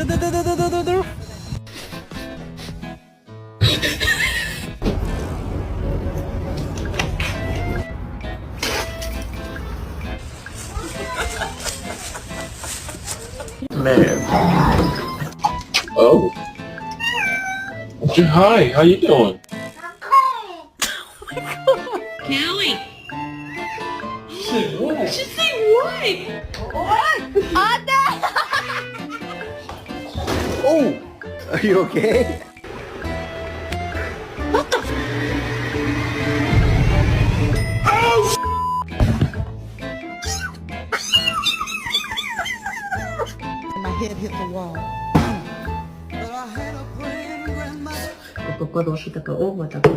Man. Oh. Hi, how you doing? Kelly. She said what? She said what? Oh, are you okay? My head hit the wall. Ko podloží také ovo, tako.